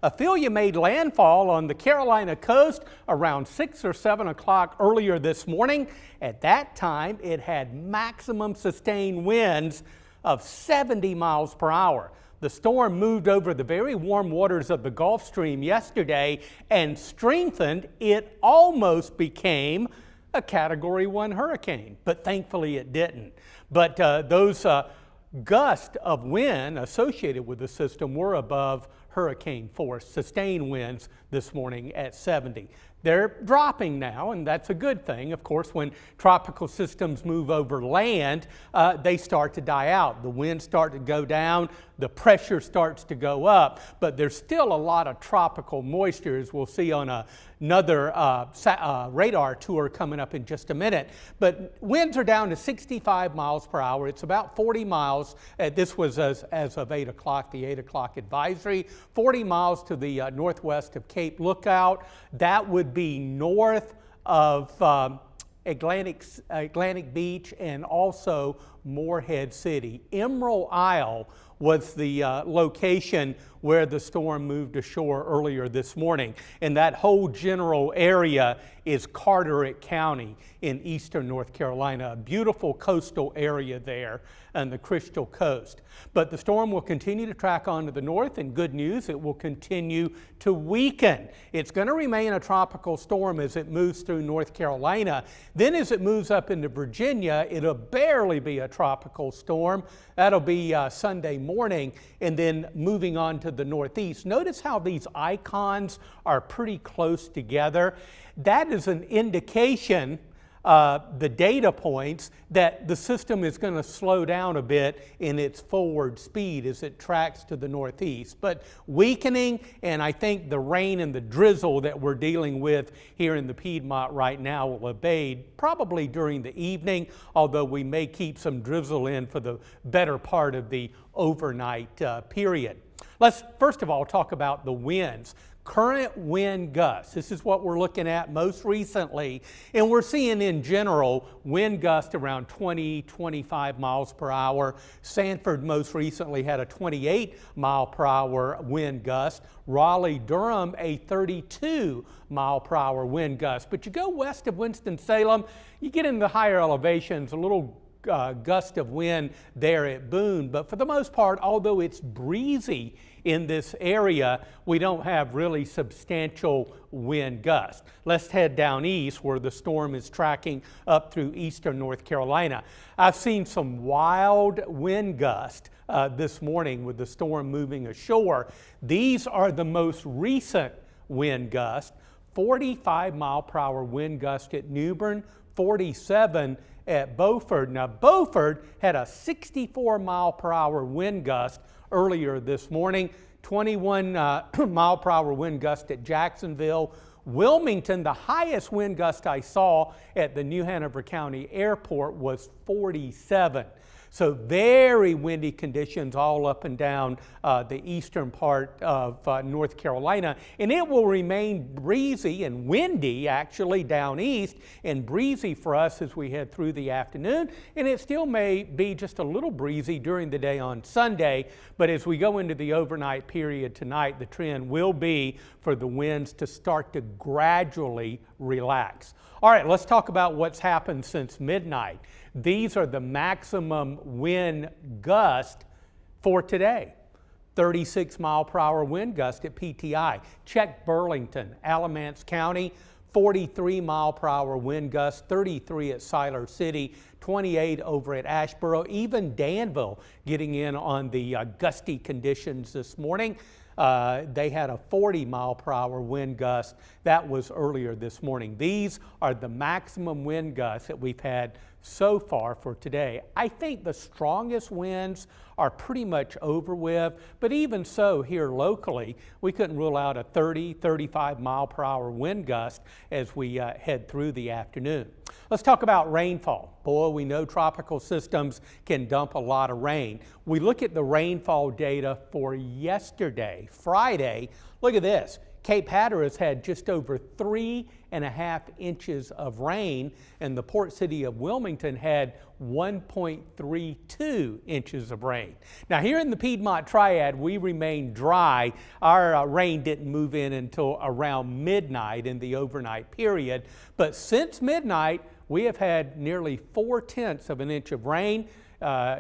Ophelia made landfall on the Carolina coast around 6 or 7 o'clock earlier this morning. At that time, it had maximum sustained winds of 70 miles per hour. The storm moved over the very warm waters of the Gulf Stream yesterday and strengthened. It almost became a Category 1 hurricane, but thankfully it didn't. But those gusts of wind associated with the system were above hurricane force, sustained winds this morning at 70. They're dropping now, and that's a good thing. Of course, when tropical systems move over land, they start to die out. The winds start to go down, the pressure starts to go up, but there's still a lot of tropical moisture, as we'll see on another radar tour coming up in just a minute. But winds are down to 65 miles per hour. It's about 40 miles. This was as of 8 o'clock, the 8 o'clock advisory. 40 miles to the northwest of Cape Lookout. That would be north of Atlantic Beach and also Morehead City. Emerald Isle was the location where the storm moved ashore earlier this morning. And that whole general area is Carteret County in eastern North Carolina, a beautiful coastal area there on the Crystal Coast. But the storm will continue to track on to the north, and good news, it will continue to weaken. It's going to remain a tropical storm as it moves through North Carolina. Then as it moves up into Virginia, it'll barely be a tropical storm. That'll be Sunday morning, and then moving on to the northeast. Notice how these icons are pretty close together. That is an indication, the data points, that the system is going to slow down a bit in its forward speed as it tracks to the northeast. But weakening, and I think the rain and the drizzle that we're dealing with here in the Piedmont right now will abate probably during the evening, although we may keep some drizzle in for the better part of the overnight period. Let's first of all talk about the winds. Current wind gusts. This is what we're looking at most recently. And we're seeing in general wind gusts around 20, 25 miles per hour. Sanford most recently had a 28 mile per hour wind gust. Raleigh, Durham, a 32 mile per hour wind gust. But you go west of Winston-Salem, you get into higher elevations, a little gust of wind there at Boone. But for the most part, although it's breezy in this area, we don't have really substantial wind gusts. Let's head down east where the storm is tracking up through eastern North Carolina. I've seen some wild wind gusts this morning with the storm moving ashore. These are the most recent wind gusts. 45 mile per hour wind gust at Newbern, 47 at Beaufort. Now, Beaufort had a 64 mile per hour wind gust earlier this morning, 21 mile per hour wind gust at Jacksonville. Wilmington, the highest wind gust I saw at the New Hanover County Airport was 47. So very windy conditions all up and down the eastern part of North Carolina. And it will remain breezy and windy actually down east, and breezy for us as we head through the afternoon. And it still may be just a little breezy during the day on Sunday. But as we go into the overnight period tonight, the trend will be for the winds to start to gradually relax. All right, let's talk about what's happened since midnight. These are the maximum wind gust for today. 36 mile per hour wind gust at PTI. Check Burlington, Alamance County, 43 mile per hour wind gust, 33 at Siler City, 28 over at Asheboro. Even Danville getting in on the gusty conditions this morning. They had a 40 mile per hour wind gust. That was earlier this morning. These are the maximum wind gusts that we've had so far for today. I think the strongest winds are pretty much over with, but even so here locally, we couldn't rule out a 30, 35 mile per hour wind gust as we head through the afternoon. Let's talk about rainfall. Boy, we know tropical systems can dump a lot of rain. We look at the rainfall data for yesterday, Friday. Look at this. Cape Hatteras had just over 3.5 inches of rain, and the port city of Wilmington had 1.32 inches of rain. Now here in the Piedmont Triad, we remain dry. Our rain didn't move in until around midnight in the overnight period, but since midnight, we have had nearly 4/10 of an inch of rain.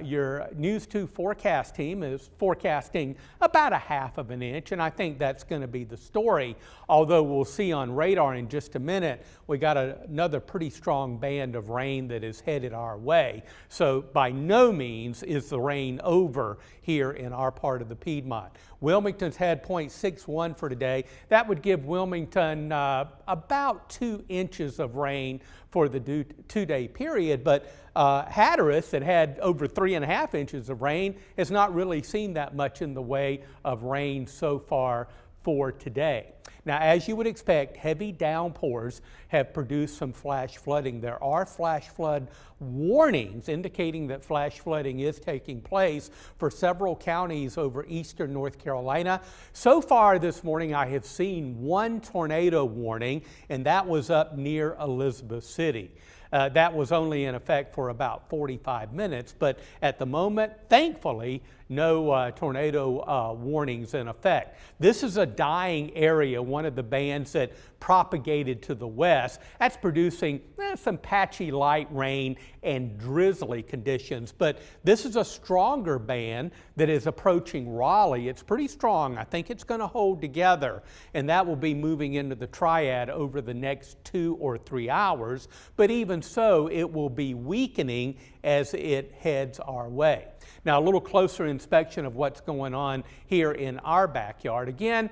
Your News 2 forecast team is forecasting about 1/2 of an inch, and I think that's going to be the story. Although we'll see on radar in just a minute, we got another pretty strong band of rain that is headed our way. So by no means is the rain over here in our part of the Piedmont. Wilmington's had 0.61 for today. That would give Wilmington about 2 inches of rain for the two-day period, but Hatteras, that had over 3.5 inches of rain, has not really seen that much in the way of rain so far for today. Now, as you would expect, heavy downpours have produced some flash flooding. There are flash flood warnings indicating that flash flooding is taking place for several counties over eastern North Carolina. So far this morning, I have seen one tornado warning, and that was up near Elizabeth City. That was only in effect for about 45 minutes, but at the moment, thankfully, no tornado warnings in effect. This is a dying area, one of the bands that propagated to the west. That's producing some patchy light rain and drizzly conditions, but this is a stronger band that is approaching Raleigh. It's pretty strong. I think it's going to hold together, and that will be moving into the Triad over the next 2 or 3 hours, but even so, it will be weakening as it heads our way. Now, a little closer inspection of what's going on here in our backyard. Again,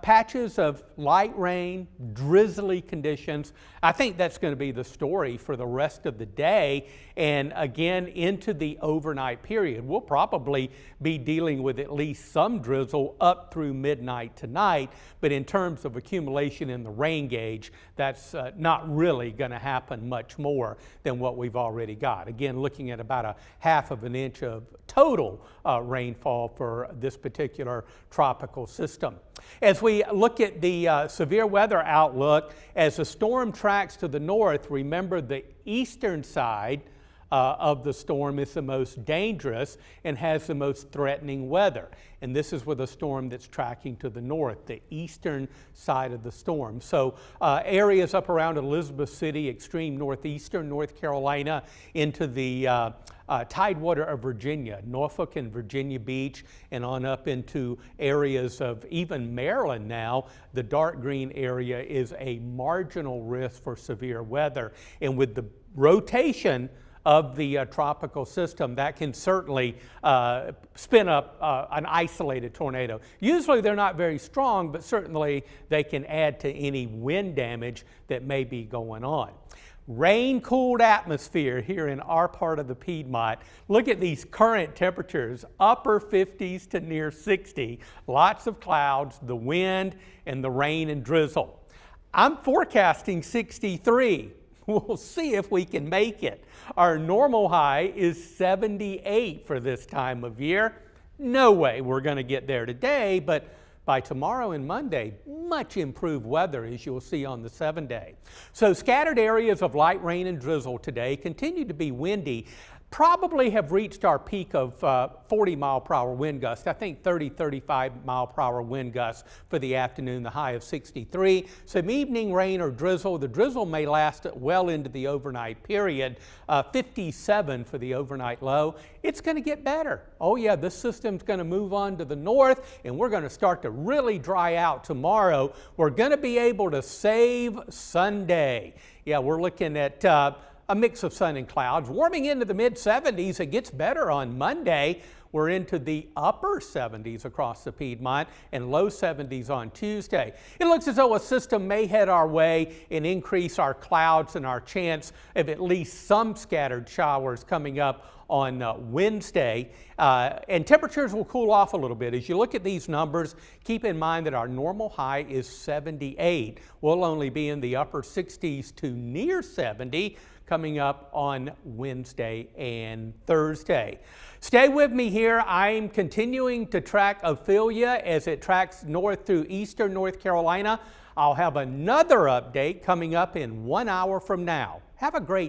patches of light rain, drizzly conditions. I think that's going to be the story for the rest of the day, and again into the overnight period. We'll probably be dealing with at least some drizzle up through midnight tonight, but in terms of accumulation in the rain gauge, that's not really going to happen much more than what we've already got. Again, looking at about 1/2 of an inch of total rainfall for this particular tropical system. As we look at the severe weather outlook, as the storm tracks to the north, remember the eastern side of the storm is the most dangerous and has the most threatening weather. And this is with a storm that's tracking to the north, the eastern side of the storm. So areas up around Elizabeth City, extreme northeastern North Carolina, into the Tidewater of Virginia, Norfolk and Virginia Beach, and on up into areas of even Maryland now. The dark green area is a marginal risk for severe weather. And with the rotation of the tropical system, that can certainly spin up an isolated tornado. Usually they're not very strong, but certainly they can add to any wind damage that may be going on. Rain-cooled atmosphere here in our part of the Piedmont. Look at these current temperatures, upper 50s to near 60. Lots of clouds, the wind, and the rain and drizzle. I'm forecasting 63. We'll see if we can make it. Our normal high is 78 for this time of year. No way we're going to get there today, but by tomorrow and Monday, much improved weather, as you'll see on the 7-day. So scattered areas of light rain and drizzle today continue to be windy. Probably have reached our peak of 40-mile-per-hour wind gusts. I think 35-mile-per-hour wind gusts for the afternoon, the high of 63. Some evening rain or drizzle. The drizzle may last well into the overnight period. 57 for the overnight low. It's going to get better. Oh yeah, this system's going to move on to the north, and we're going to start to really dry out tomorrow. We're going to be able to save Sunday. Yeah, we're looking at a mix of sun and clouds, warming into the mid-70s. It gets better on Monday. We're into the upper 70s across the Piedmont and low 70s on Tuesday. It looks as though a system may head our way and increase our clouds and our chance of at least some scattered showers coming up on Wednesday. And temperatures will cool off a little bit. As you look at these numbers, keep in mind that our normal high is 78. We'll only be in the upper 60s to near 70. coming up on Wednesday and Thursday. Stay with me here. I'm continuing to track Ophelia as it tracks north through eastern North Carolina. I'll have another update coming up in 1 hour from now. Have a great